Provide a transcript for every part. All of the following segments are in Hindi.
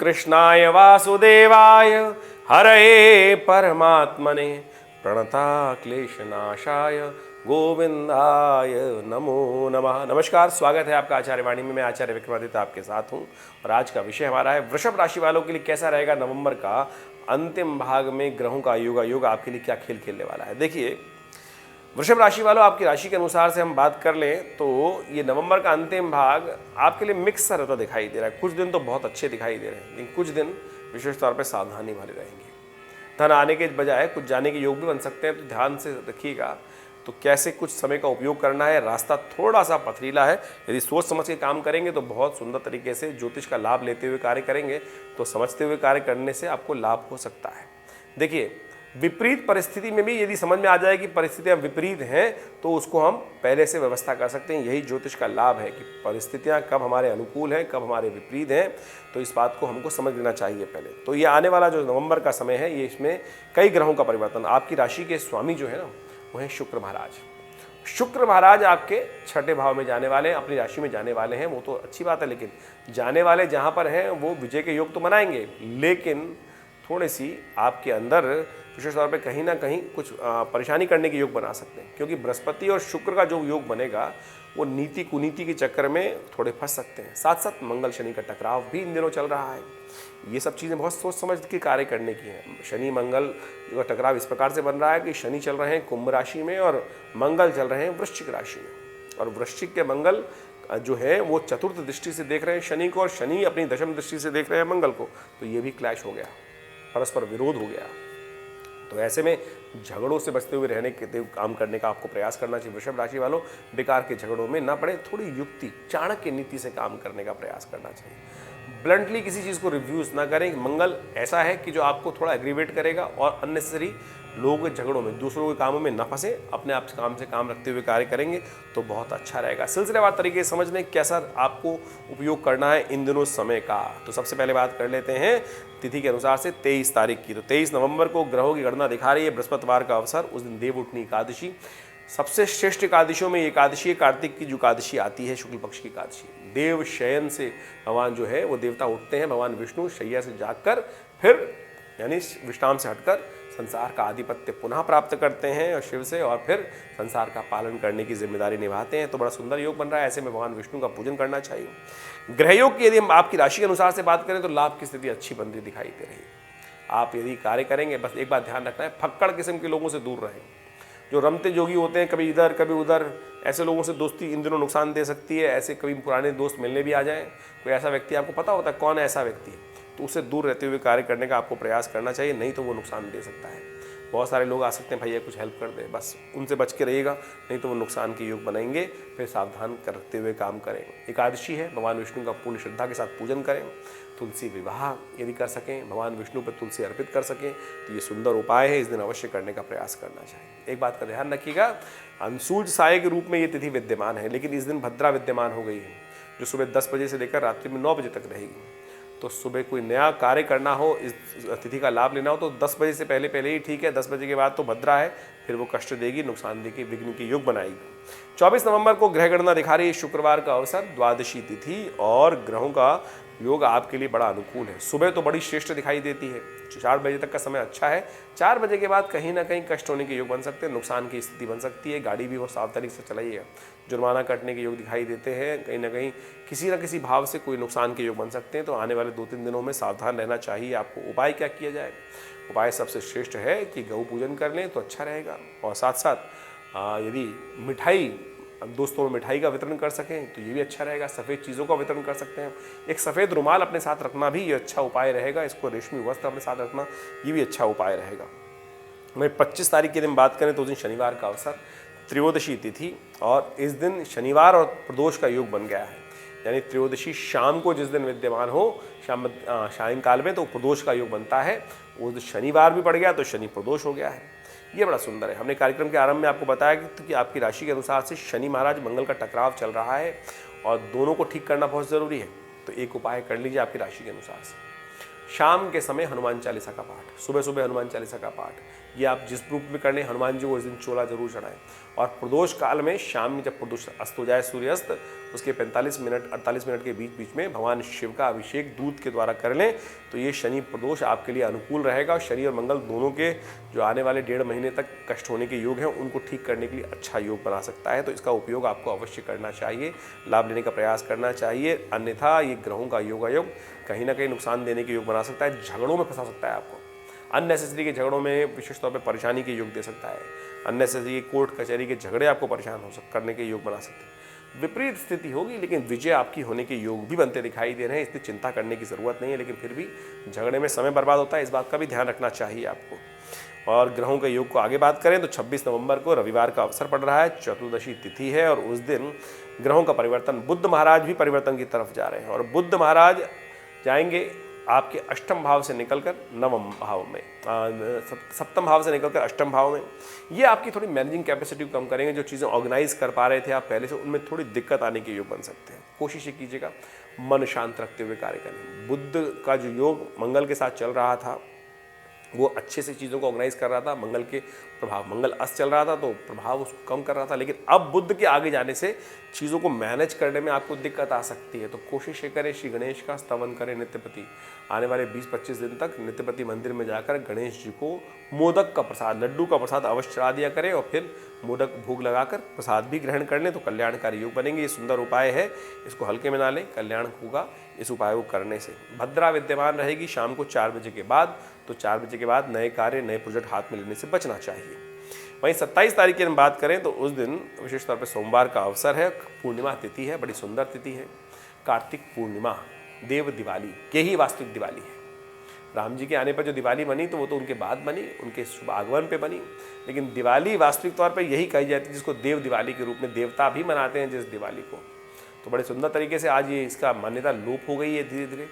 कृष्णाय वासुदेवाय हरये परमात्मने प्रणताक्लेशनाशाय गोविंदाय नमो नमः। नमस्कार, स्वागत है आपका आचार्य वाणी में। मैं आचार्य विक्रमादित्य आपके साथ हूं और आज का विषय हमारा है वृषभ राशि वालों के लिए कैसा रहेगा नवंबर का अंतिम भाग में ग्रहों का योग आपके लिए क्या खेल खेलने वाला है। देखिए, वृषभ राशि वालों, आपकी राशि के अनुसार से हम बात कर लें तो ये नवंबर का अंतिम भाग आपके लिए मिक्स सा रहता दिखाई दे रहा है। कुछ दिन तो बहुत अच्छे दिखाई दे रहे हैं, लेकिन कुछ दिन विशेष तौर पर सावधानी भरे रहेंगे। धन आने के बजाय कुछ जाने के योग भी बन सकते हैं, तो ध्यान से रखिएगा। तो कैसे कुछ समय का उपयोग करना है, रास्ता थोड़ा सा पथरीला है। यदि सोच समझ के काम करेंगे तो बहुत सुंदर तरीके से ज्योतिष का लाभ लेते हुए कार्य करेंगे, तो समझते हुए कार्य करने से आपको लाभ हो सकता है। देखिए, विपरीत परिस्थिति में भी यदि समझ में आ जाए कि परिस्थितियां विपरीत हैं, तो उसको हम पहले से व्यवस्था कर सकते हैं। यही ज्योतिष का लाभ है कि परिस्थितियां कब हमारे अनुकूल हैं, कब हमारे विपरीत हैं, तो इस बात को हमको समझ लेना चाहिए पहले। तो ये आने वाला जो नवंबर का समय है, ये इसमें कई ग्रहों का परिवर्तन। आपकी राशि के स्वामी जो है ना, वो है शुक्र महाराज। शुक्र महाराज आपके छठे भाव में जाने वाले हैं, अपनी राशि में जाने वाले हैं। वो तो अच्छी बात है, लेकिन जाने वाले जहाँ पर हैं वो विजय के योग तो बनाएंगे, लेकिन थोड़ी सी आपके अंदर विशेष तौर पे कहीं ना कहीं कुछ परेशानी करने के योग बना सकते हैं। क्योंकि बृहस्पति और शुक्र का जो योग बनेगा वो नीति कुनीति के चक्कर में थोड़े फंस सकते हैं। साथ साथ मंगल शनि का टकराव भी इन दिनों चल रहा है। ये सब चीज़ें बहुत सोच समझ के कार्य करने की हैं। शनि मंगल का टकराव इस प्रकार से बन रहा है कि शनि चल रहे हैं कुंभ राशि में और मंगल चल रहे हैं वृश्चिक राशि में। और वृश्चिक के मंगल जो है वो चतुर्थ दृष्टि से देख रहे हैं शनि को, और शनि अपनी दशम दृष्टि से देख रहे हैं मंगल को। तो ये भी क्लैश हो गया, परस्पर विरोध हो गया। तो ऐसे में झगड़ों से बचते हुए रहने के काम करने का आपको प्रयास करना चाहिए। वृषभ राशि वालों, बेकार के झगड़ों में ना पड़े, थोड़ी युक्ति चाणक्य नीति से काम करने का प्रयास करना चाहिए। ब्लंटली किसी चीज़ को रिव्यूज ना करें। मंगल ऐसा है कि जो आपको थोड़ा एग्रीवेट करेगा और अननेसेसरी लोगों के झगड़ों में, दूसरों के कामों में न फंसे, अपने आप काम से काम रखते हुए कार्य करेंगे तो बहुत अच्छा रहेगा। सिलसिलेवार तरीके से समझ लें कैसा आपको उपयोग करना है इन दिनों समय का। तो सबसे पहले बात कर लेते हैं तिथि के अनुसार से 23 तारीख की। तो 23 नवंबर को ग्रहों की गणना दिखा रही है बृहस्पतिवार का अवसर। उस दिन देव उठनी एकादशी, सबसे श्रेष्ठ एकादशियों में एकादशी है। कार्तिक की जो एकादशी आती है, शुक्ल पक्ष की एकादशी, देव शयन से भगवान जो है वो देवता उठते हैं। भगवान विष्णु शैया से जागकर फिर यानी विश्राम से हटकर संसार का आधिपत्य पुनः प्राप्त करते हैं और शिव से, और फिर संसार का पालन करने की जिम्मेदारी निभाते हैं। तो बड़ा सुंदर योग बन रहा है। ऐसे में भगवान विष्णु का पूजन करना चाहिए। ग्रह योग की यदि हम आपकी राशि के अनुसार से बात करें तो लाभ की स्थिति अच्छी बनती दिखाई दे रही है। आप यदि कार्य करेंगे, बस एक बात ध्यान रखना है, फक्कड़ किस्म के लोगों से दूर रहें। जो रमते जोगी होते हैं, कभी इधर कभी उधर, ऐसे लोगों से दोस्ती इन दिनों नुकसान दे सकती है। ऐसे कभी पुराने दोस्त मिलने भी आ जाएं। कोई ऐसा व्यक्ति आपको पता होता है कौन ऐसा व्यक्ति है, तो उससे दूर रहते हुए कार्य करने का आपको प्रयास करना चाहिए, नहीं तो वो नुकसान दे सकता है। बहुत सारे लोग आ सकते हैं, भैया कुछ हेल्प कर दे, बस उनसे बच के रहिएगा, नहीं तो वो नुकसान के योग बनाएंगे। फिर सावधान करते हुए काम करें। एकादशी है, भगवान विष्णु का पूर्ण श्रद्धा के साथ पूजन करें। तुलसी विवाह यदि कर सकें, भगवान विष्णु पर तुलसी अर्पित कर सकें, तो ये सुंदर उपाय है। इस दिन अवश्य करने का प्रयास करना चाहिए। एक बात का ध्यान रखिएगा, अंशुज साय के रूप में ये तिथि विद्यमान है, लेकिन इस दिन भद्रा विद्यमान हो गई है, जो सुबह 10 बजे से लेकर रात्रि में 9 बजे तक रहेगी। तो सुबह कोई नया कार्य करना हो, इस तिथि का लाभ लेना हो, तो 10 बजे से पहले ही ठीक है। 10 बजे के बाद तो भद्रा है, फिर वो कष्ट देगी, नुकसान देगी, विघ्न के योग बनाएगी। 24 नवंबर को ग्रह गणना दिखा रही है शुक्रवार का अवसर, द्वादशी तिथि, और ग्रहों का योग आपके लिए बड़ा अनुकूल है। सुबह तो बड़ी श्रेष्ठ दिखाई देती है, 4 बजे तक का समय अच्छा है। 4 बजे के बाद कहीं ना कहीं कष्ट होने के योग बन सकते हैं, नुकसान की स्थिति बन सकती है। गाड़ी भी बहुत सावधानी से चलाइएगा। जुर्माना कटने के योग दिखाई देते हैं, कहीं ना कहीं किसी न किसी भाव से कोई नुकसान के योग बन सकते हैं। तो आने वाले 2-3 दिनों में सावधान रहना चाहिए आपको। उपाय क्या किया जाए? उपाय सबसे श्रेष्ठ है कि गौ पूजन कर लें तो अच्छा रहेगा। और साथ साथ यदि मिठाई, दोस्तों में मिठाई का वितरण कर सकें तो ये भी अच्छा रहेगा। सफ़ेद चीज़ों का वितरण कर सकते हैं। एक सफ़ेद रुमाल अपने साथ रखना भी ये अच्छा उपाय रहेगा। इसको रेशमी वस्त्र अपने साथ रखना ये भी अच्छा उपाय रहेगा। मैं 25 तारीख के दिन बात करें तो उस दिन शनिवार का अवसर, त्रयोदशी तिथि, और इस दिन शनिवार और प्रदोष का योग बन गया है। यानी त्रयोदशी शाम को जिस दिन विद्यमान हो, सायंकाल में, तो प्रदोष का योग बनता है। वो शनिवार भी पड़ गया तो शनि प्रदोष हो गया है। ये बड़ा सुंदर है। हमने कार्यक्रम के आरंभ में आपको बताया कि आपकी राशि के अनुसार से शनि महाराज मंगल का टकराव चल रहा है और दोनों को ठीक करना बहुत ज़रूरी है। तो एक उपाय कर लीजिए आपकी राशि के अनुसार से। शाम के समय हनुमान चालीसा का पाठ, सुबह सुबह हनुमान चालीसा का पाठ, ये आप जिस रूप में करने हनुमान जी को इस दिन चोला जरूर चढ़ाएं। और प्रदोष काल में शाम में जब प्रदोष अस्त हो जाए, सूर्यास्त, उसके 45 मिनट 48 मिनट के बीच बीच में भगवान शिव का अभिषेक दूध के द्वारा कर लें तो ये शनि प्रदोष आपके लिए अनुकूल रहेगा। और शनि और मंगल दोनों के जो आने वाले 1.5 महीने तक कष्ट होने के योग हैं उनको ठीक करने के लिए अच्छा योग बना सकता है। तो इसका उपयोग आपको अवश्य करना चाहिए, लाभ लेने का प्रयास करना चाहिए, अन्यथा ये ग्रहों का योगायोग कहीं ना कहीं नुकसान देने के योग बना सकता है, झगड़ों में फंसा सकता है आपको, अननेसेसरी के झगड़ों में विशेष तौर पे परेशानी के योग दे सकता है, अननेसेसरी कोर्ट कचहरी के झगड़े आपको परेशान करने के योग बना सकते हैं। विपरीत स्थिति होगी लेकिन विजय आपकी होने के योग भी बनते दिखाई दे रहे हैं, इसलिए चिंता करने की ज़रूरत नहीं है। लेकिन फिर भी झगड़े में समय बर्बाद होता है, इस बात का भी ध्यान रखना चाहिए आपको। और ग्रहों के योग को आगे बात करें तो 26 नवंबर को रविवार का अवसर पड़ रहा है, चतुर्दशी तिथि है और उस दिन ग्रहों का परिवर्तन, बुद्ध महाराज भी परिवर्तन की तरफ जा रहे हैं और बुद्ध महाराज जाएंगे आपके अष्टम भाव से निकलकर नवम भाव में, सप्तम भाव से निकलकर अष्टम भाव में। ये आपकी थोड़ी मैनेजिंग कैपेसिटी को कम करेंगे, जो चीज़ें ऑर्गेनाइज कर पा रहे थे आप पहले से उनमें थोड़ी दिक्कत आने के योग बन सकते हैं। कोशिश ये कीजिएगा मन शांत रखते हुए कार्य करें। बुद्ध का जो योग मंगल के साथ चल रहा था वो अच्छे से चीज़ों को ऑर्गेनाइज कर रहा था, मंगल के प्रभाव, मंगल अस्त चल रहा था तो प्रभाव उसको कम कर रहा था, लेकिन अब बुद्ध के आगे जाने से चीज़ों को मैनेज करने में आपको दिक्कत आ सकती है। तो कोशिश ये करें श्री गणेश का स्तवन करें नित्यपति, आने वाले 20-25 दिन तक नित्यपति मंदिर में जाकर गणेश जी को मोदक का प्रसाद, लड्डू का प्रसाद अवश्य चढ़ा दिया करें और फिर मोदक भोग लगाकर प्रसाद भी ग्रहण कर लें तो कल्याणकारी योग बनेंगे। ये सुंदर उपाय है, इसको हल्के में ना लें, कल्याण होगा इस उपाय को करने से। भद्रा विद्यमान रहेगी शाम को 4 बजे के बाद, तो 4 बजे के बाद नए कार्य, नए प्रोजेक्ट हाथ में लेने से बचना चाहिए। वहीं 27 तारीख की हम बात करें तो उस दिन विशेष तौर पर सोमवार का अवसर है, पूर्णिमा तिथि है, बड़ी सुंदर तिथि है, कार्तिक पूर्णिमा, देव दिवाली के ही वास्तविक दिवाली है। राम जी के आने पर जो दिवाली बनी तो वो तो उनके बाद बनी, उनके शुभ आगमन पे बनी, लेकिन दिवाली वास्तविक तौर पर यही कही जाती है जिसको देव दिवाली के रूप में देवता भी मनाते हैं जिस दिवाली को। तो बड़े सुंदर तरीके से आज ये इसका मान्यता लोप हो गई है धीरे धीरे,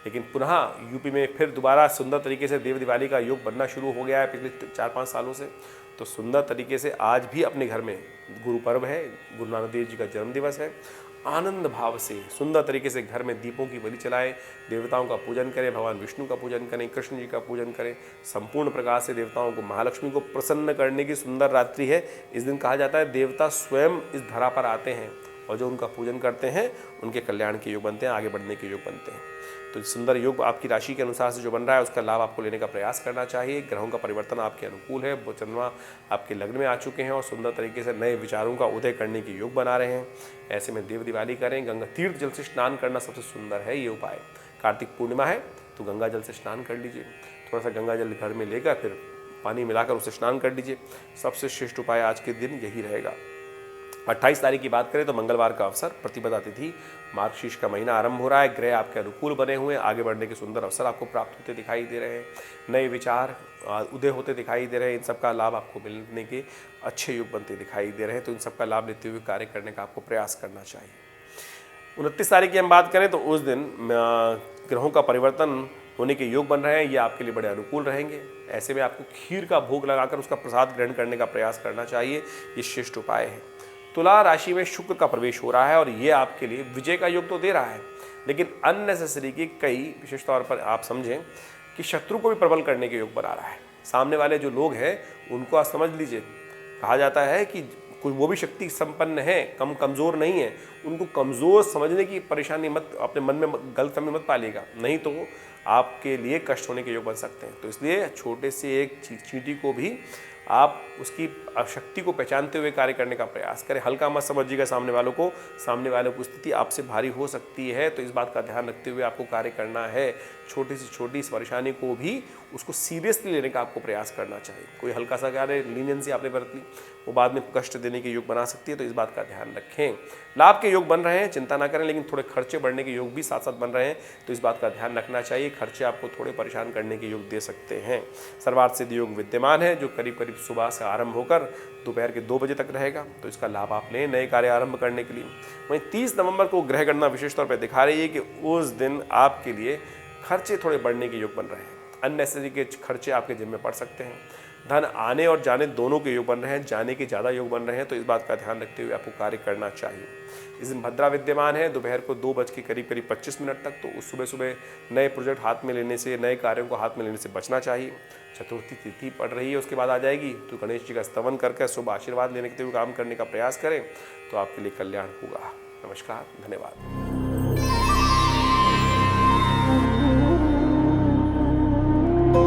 लेकिन पुनः यूपी में फिर दोबारा सुंदर तरीके से देव दिवाली का योग बनना शुरू हो गया है पिछले 4-5 सालों से। तो सुंदर तरीके से आज भी अपने घर में गुरु पर्व है, गुरु नानक देव जी का जन्मदिवस है, आनंद भाव से सुंदर तरीके से घर में दीपों की बलि चलाएं, देवताओं का पूजन करें, भगवान विष्णु का पूजन करें, कृष्ण जी का पूजन करें, संपूर्ण प्रकार से देवताओं को, महालक्ष्मी को प्रसन्न करने की सुंदर रात्रि है। इस दिन कहा जाता है देवता स्वयं इस धरा पर आते हैं और जो उनका पूजन करते हैं उनके कल्याण के योग बनते हैं, आगे बढ़ने के योग बनते हैं। तो सुंदर योग आपकी राशि के अनुसार से जो बन रहा है उसका लाभ आपको लेने का प्रयास करना चाहिए। ग्रहों का परिवर्तन आपके अनुकूल है, चंद्रमा आपके लग्न में आ चुके हैं और सुंदर तरीके से नए विचारों का उदय करने के योग बना रहे हैं। ऐसे में देव दिवाली करें, गंगा तीर्थ जल से स्नान करना सबसे सुंदर है ये उपाय। कार्तिक पूर्णिमा है तो गंगा जल से स्नान कर लीजिए, थोड़ा सा गंगा जल घर में लेकर फिर पानी मिलाकर उससे स्नान कर लीजिए, सबसे श्रेष्ठ उपाय आज के दिन यही रहेगा। 28 तारीख की बात करें तो मंगलवार का अवसर, प्रतिपदा तिथि, मार्गशीर्ष का महीना आरंभ हो रहा है, ग्रह आपके अनुकूल बने हुए हैं, आगे बढ़ने के सुंदर अवसर आपको प्राप्त होते दिखाई दे रहे हैं, नए विचार उदय होते दिखाई दे रहे हैं, इन सबका लाभ आपको मिलने के अच्छे योग बनते दिखाई दे रहे हैं। तो इन सबका लाभ लेते हुए कार्य करने का आपको प्रयास करना चाहिए। 29 तारीख की हम बात करें तो उस दिन ग्रहों का परिवर्तन होने के योग बन रहे हैं, ये आपके लिए बड़े अनुकूल रहेंगे। ऐसे में आपको खीर का भोग लगाकर उसका प्रसाद ग्रहण करने का प्रयास करना चाहिए, ये श्रेष्ठ उपाय है। तुला राशि में शुक्र का प्रवेश हो रहा है और ये आपके लिए विजय का योग तो दे रहा है, लेकिन अननेसेसरी की कई विशेष तौर पर आप समझें कि शत्रु को भी प्रबल करने के योग बना रहा है। सामने वाले जो लोग हैं उनको आप समझ लीजिए, कहा जाता है कि कोई वो भी शक्ति संपन्न है, कमज़ोर नहीं है, उनको कमज़ोर समझने की परेशानी मत, अपने मन में गलतफहमी मत पालिएगा, नहीं तो आपके लिए कष्ट होने के योग बन सकते हैं। तो इसलिए छोटे से एक चींटी को भी आप उसकी शक्ति को पहचानते हुए कार्य करने का प्रयास करें, हल्का मत समझिएगा सामने वालों को, सामने वालों की स्थिति आपसे भारी हो सकती है, तो इस बात का ध्यान रखते हुए आपको कार्य करना है। छोटी से छोटी इस परेशानी को भी उसको सीरियसली लेने का आपको प्रयास करना चाहिए। कोई हल्का सा कार्य लीनियंसी आपने बरत ली, वो बाद में कष्ट देने के योग बना सकती है, तो इस बात का ध्यान रखें। लाभ के योग बन रहे हैं, चिंता ना करें, लेकिन थोड़े खर्चे बढ़ने के योग भी साथ साथ बन रहे हैं, तो इस बात का ध्यान रखना चाहिए। खर्चे आपको थोड़े परेशान करने के योग दे सकते हैं। सर्वार्थ सिद्धि योग विद्यमान है, जो करीब करीब सुबह से आरंभ होकर दोपहर के 2 बजे तक रहेगा, तो इसका लाभ आप लें नए कार्य आरंभ करने के लिए। वहीं 30 नवंबर को ग्रह गणना विशेष तौर पर दिखा रही है कि उस दिन आपके लिए खर्चे थोड़े बढ़ने के योग बन रहे हैं, अननेसेसरी के खर्चे आपके जिम्मे पड़ सकते हैं। धन आने और जाने दोनों के योग बन रहे हैं, जाने के ज़्यादा योग बन रहे हैं, तो इस बात का ध्यान रखते हुए आपको कार्य करना चाहिए। इस दिन भद्रा विद्यमान है दोपहर को 2 बज के करीब 25 मिनट तक, तो उस सुबह सुबह नए प्रोजेक्ट हाथ में लेने से, नए कार्यों को हाथ में लेने से बचना चाहिए। चतुर्थी तिथि पड़ रही है, उसके बाद आ जाएगी, तो गणेश जी का स्तवन करके शुभ आशीर्वाद लेने के लिए काम करने का प्रयास करें, तो आपके लिए कल्याण होगा। नमस्कार, धन्यवाद।